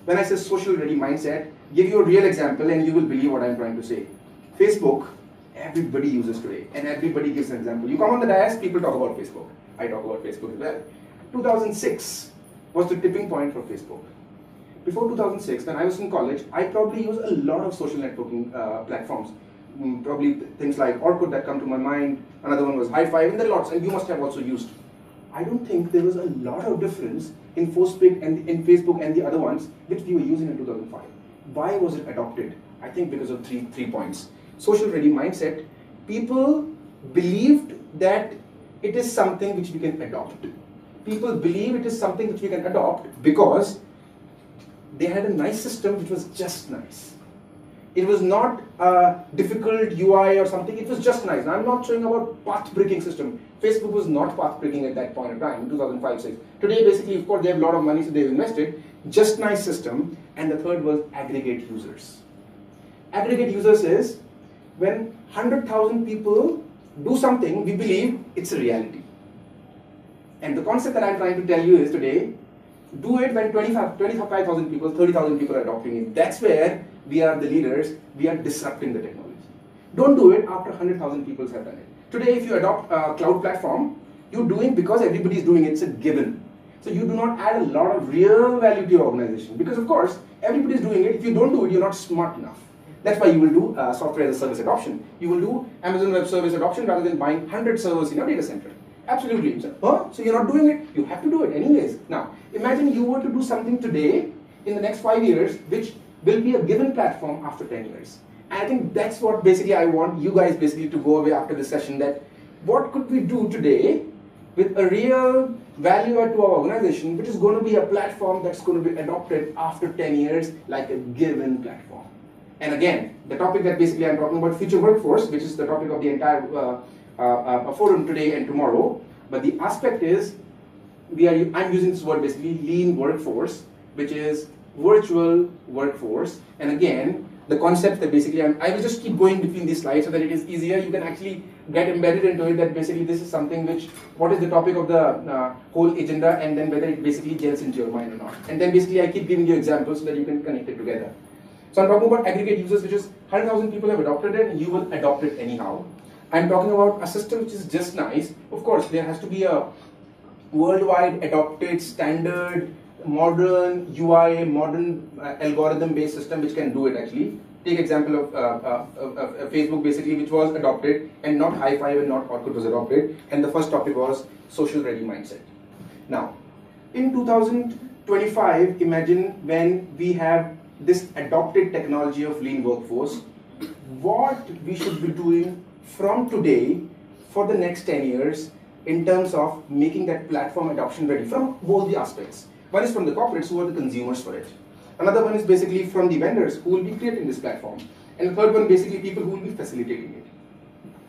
when I say social ready mindset, give you a real example and you will believe what I'm trying to say. Facebook, everybody uses today, and everybody gives an example. You come on the dais, people talk about Facebook. I talk about Facebook as well. 2006 was the tipping point for Facebook. Before 2006, when I was in college, I probably used a lot of social networking platforms. Probably things like Orkut that come to my mind. Another one was Hi5, and there are lots, and you must have also used. I don't think there was a lot of difference in Facebook and the other ones which we were using in 2005. Why was it adopted? I think because of three points. Social ready mindset. People believed that it is something which we can adopt. People believe it is something which we can adopt because they had a nice system which was just nice. It was not a difficult UI or something, it was just nice. Now, I'm not showing about path breaking system. Facebook was not path breaking at that point in time, in 2005-06. Today, basically, of course, they have a lot of money, so they've invested. Just nice system. And the third was aggregate users. Aggregate users is when 100,000 people do something, we believe it's a reality. And the concept that I'm trying to tell you is today, do it when 25,000 people, 30,000 people are adopting it. That's where we are the leaders, we are disrupting the technology. Don't do it after 100,000 people have done it. Today, if you adopt a cloud platform, you're doing because everybody is doing it, it's a given. So you do not add a lot of real value to your organization because of course, everybody is doing it. If you don't do it, you're not smart enough. That's why you will do software as a service adoption. You will do Amazon Web Service adoption rather than buying 100 servers in your data center. Absolutely. So you're not doing it, you have to do it anyways. Now, imagine you were to do something today in the next 5 years, which will be a given platform after 10 years. And I think that's what basically I want you guys basically to go away after this session, that what could we do today with a real value add to our organization, which is going to be a platform that's going to be adopted after 10 years like a given platform. And again, the topic that basically I'm talking about, future workforce, which is the topic of the entire forum today and tomorrow, but the aspect is, I'm using this word basically, lean workforce, which is virtual workforce. And again, the concept that basically, I will just keep going between these slides so that it is easier. You can actually get embedded into it, that basically this is something which, what is the topic of the whole agenda, and then whether it basically gels into your mind or not. And then basically I keep giving you examples so that you can connect it together. So I'm talking about aggregate users, which is 100,000 people have adopted it, and you will adopt it anyhow. I'm talking about a system which is just nice. Of course, there has to be a worldwide adopted standard modern UI, modern algorithm-based system which can do it actually. Take example of Facebook basically, which was adopted, and not Hi5 and not Orkut was adopted. And the first topic was social ready mindset. Now, in 2025, imagine when we have this adopted technology of lean workforce, what we should be doing from today for the next 10 years in terms of making that platform adoption ready from both the aspects. One is from the corporates who are the consumers for it. Another one is basically from the vendors who will be creating this platform. And the third one basically people who will be facilitating it.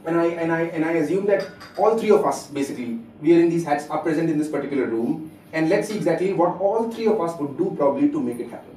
And I assume that all three of us basically, wearing these hats, are present in this particular room. And let's see exactly what all three of us would do probably to make it happen.